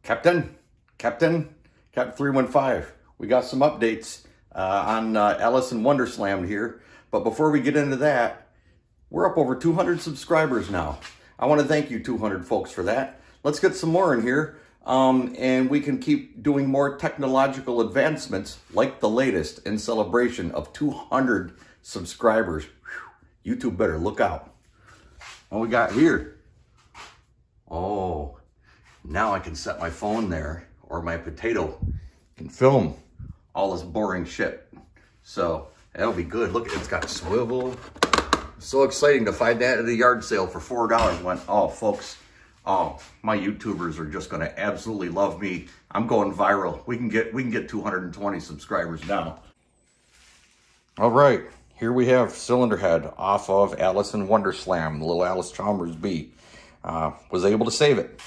Captain 315. We got some updates on Allis and Wonderslam here. But before we get into that, we're up over 200 subscribers now. I want to thank you 200 folks for that. Let's get some more in here. And we can keep doing more technological advancements like the latest in celebration of 200 subscribers. Whew, YouTube better look out. What we got here? Oh, now I can set my phone there, or my potato can film all this boring shit. So that'll be good. Look, it's got a swivel. So exciting to find that at a yard sale for $4. Went, oh, folks, oh, my YouTubers are just gonna absolutely love me. I'm going viral. We can get 220 subscribers now. All right, here we have cylinder head off of Allis and Wonderslam, the little Allis Chalmers B. Was able to save it.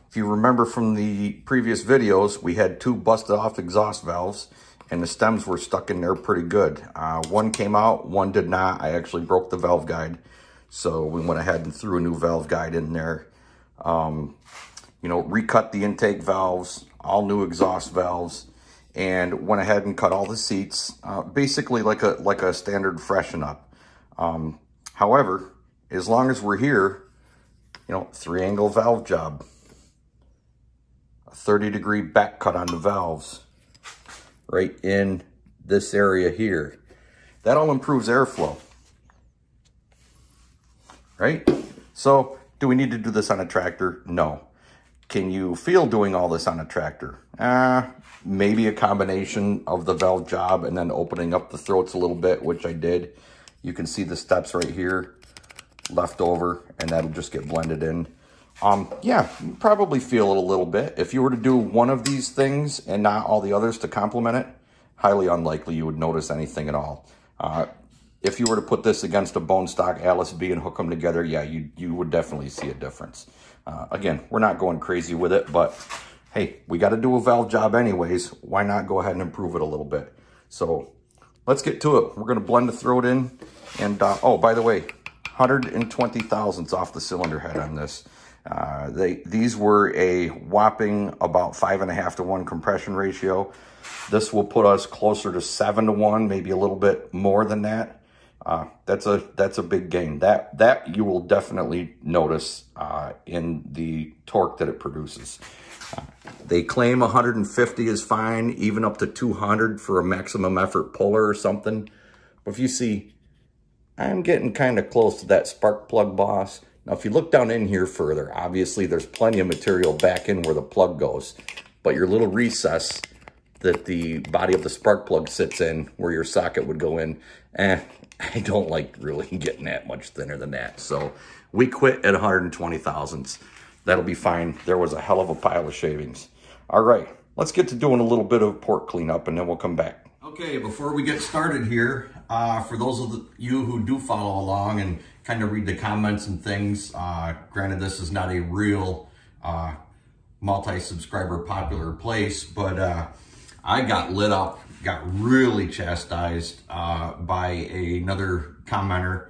If you remember from the previous videos, we had two busted off exhaust valves and the stems were stuck in there pretty good. One came out, one did not. I actually broke the valve guide. So we went ahead and threw a new valve guide in there. Recut the intake valves, all new exhaust valves, and went ahead and cut all the seats, basically like a standard freshen up. However, as long as we're here, 3-angle valve job, a 30-degree back cut on the valves right in this area here. That all improves airflow, right? So do we need to do this on a tractor? No. Can you feel doing all this on a tractor? Maybe a combination of the valve job and then opening up the throats a little bit, which I did. You can see the steps right here left over, and that'll just get blended in. Yeah, you probably feel it a little bit. If you were to do one of these things and not all the others to complement it, highly unlikely you would notice anything at all. If you were to put this against a bone stock Allis B and hook them together, yeah, you would definitely see a difference. Again, we're not going crazy with it, but hey, we got to do a valve job anyways. Why not go ahead and improve it a little bit? So let's get to it. We're going to blend the throat in. And, oh, by the way, 120 thousandths off the cylinder head on this. These were a whopping about 5.5 to 1 compression ratio. This will put us closer to 7 to 1, maybe a little bit more than that. That's a big gain. That you will definitely notice in the torque that it produces. They claim 150 is fine, even up to 200 for a maximum effort puller or something. But if you see, I'm getting kind of close to that spark plug boss. Now, if you look down in here further, obviously there's plenty of material back in where the plug goes. But your little recess that the body of the spark plug sits in, where your socket would go in, I don't like really getting that much thinner than that. So we quit at 120 thousandths. That'll be fine. There was a hell of a pile of shavings. All right, let's get to doing a little bit of port cleanup and then we'll come back. Okay, before we get started here, for those of you who do follow along and kind of read the comments and things, granted this is not a real multi-subscriber popular place, but I got lit up, got really chastised by another commenter,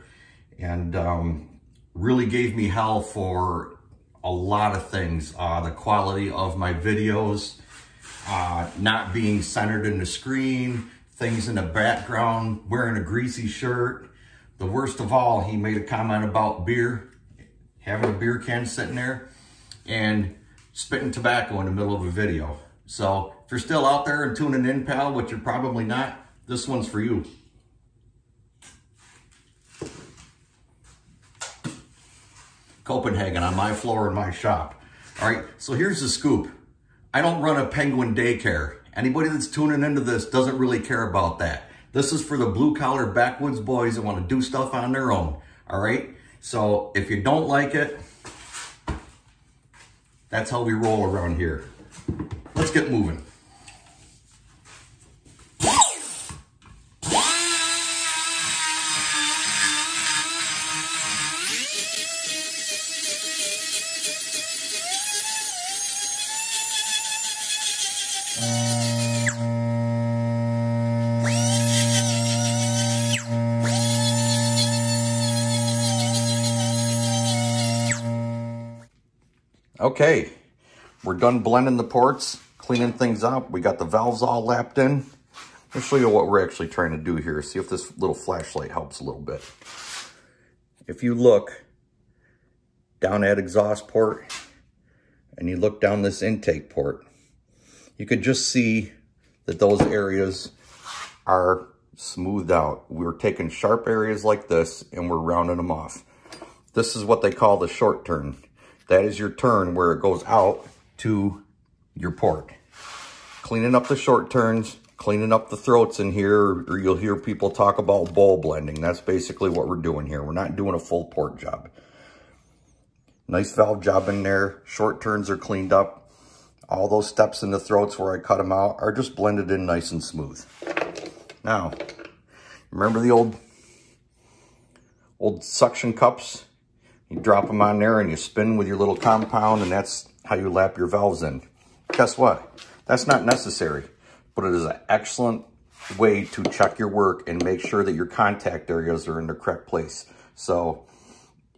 and really gave me hell for a lot of things. The quality of my videos, not being centered in the screen, things in the background, wearing a greasy shirt. The worst of all, he made a comment about beer, having a beer can sitting there, and spitting tobacco in the middle of a video. So if you're still out there and tuning in, pal, which you're probably not, this one's for you. Copenhagen on my floor in my shop. All right, so here's the scoop. I don't run a penguin daycare. Anybody that's tuning into this doesn't really care about that. This is for the blue-collar backwoods boys that want to do stuff on their own, all right? So if you don't like it, that's how we roll around here. Let's get moving. Okay, we're done blending the ports, cleaning things up. We got the valves all lapped in. I'll show you what we're actually trying to do here. See if this little flashlight helps a little bit. If you look down that exhaust port and you look down this intake port, you could just see that those areas are smoothed out. We're taking sharp areas like this and we're rounding them off. This is what they call the short turn. That is your turn where it goes out to your port. Cleaning up the short turns, cleaning up the throats in here, or you'll hear people talk about bowl blending. That's basically what we're doing here. We're not doing a full port job. Nice valve job in there. Short turns are cleaned up. All those steps in the throats where I cut them out are just blended in nice and smooth. Now, remember the old suction cups? You drop them on there and you spin with your little compound, and that's how you lap your valves in. Guess what? That's not necessary, but it is an excellent way to check your work and make sure that your contact areas are in the correct place. So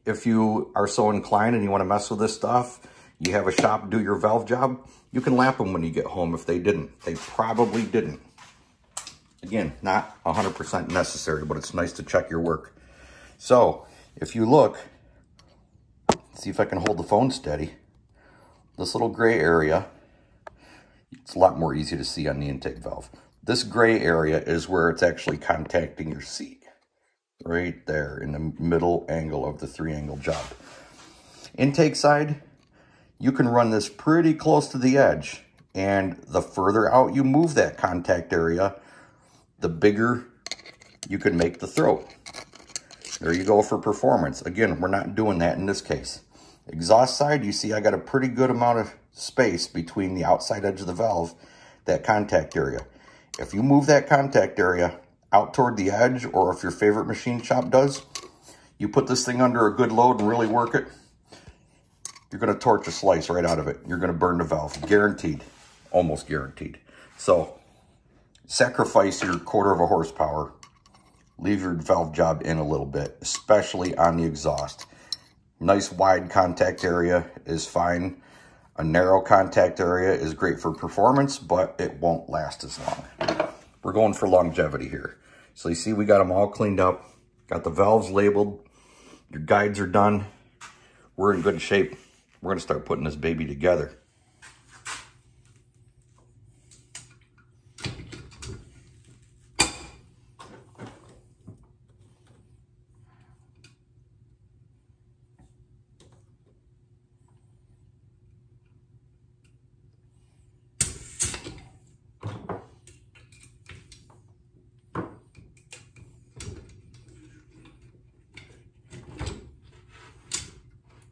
if you are so inclined and you want to mess with this stuff, you have a shop do your valve job, you can lap them when you get home if they didn't. They probably didn't. Again, not 100% necessary, but it's nice to check your work. So if you look, see if I can hold the phone steady. This little gray area, it's a lot more easy to see on the intake valve. This gray area is where it's actually contacting your seat. Right there in the middle angle of the 3-angle job. Intake side, you can run this pretty close to the edge. And the further out you move that contact area, the bigger you can make the throat. There you go for performance. Again, we're not doing that in this case. Exhaust side, you see I got a pretty good amount of space between the outside edge of the valve, that contact area. If you move that contact area out toward the edge, or if your favorite machine shop does, you put this thing under a good load and really work it, you're going to torch a slice right out of it. You're going to burn the valve. Guaranteed. Almost guaranteed. So sacrifice your 1/4 horsepower. Leave your valve job in a little bit, especially on the exhaust. Nice wide contact area is fine. A narrow contact area is great for performance, but it won't last as long. We're going for longevity here. So you see we got them all cleaned up. Got the valves labeled. Your guides are done. We're in good shape. We're going to start putting this baby together.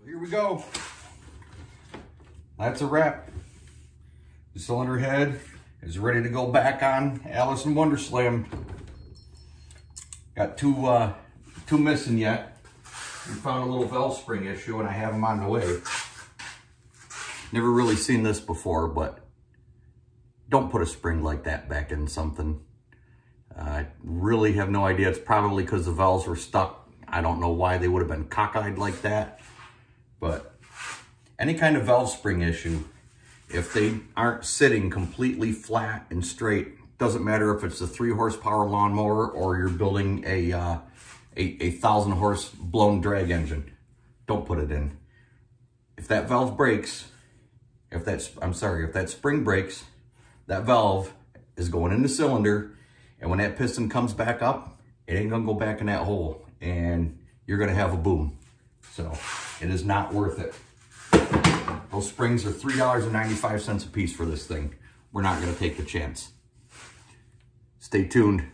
Here we go. That's a wrap. The cylinder head is ready to go back on Allis and WonderSlam. Got two missing yet. We found a little valve spring issue and I have them on the way. Never really seen this before, but don't put a spring like that back in something. I really have no idea. It's probably because the valves were stuck. I don't know why they would have been cockeyed like that. But any kind of valve spring issue, if they aren't sitting completely flat and straight, doesn't matter if it's a 3 horsepower lawnmower or you're building a 1,000 horse blown drag engine, don't put it in. If that valve breaks, if that spring breaks, that valve is going in the cylinder, and when that piston comes back up, it ain't gonna go back in that hole, and you're gonna have a boom. So it is not worth it. Those springs are $3.95 a piece for this thing. We're not gonna take the chance. Stay tuned.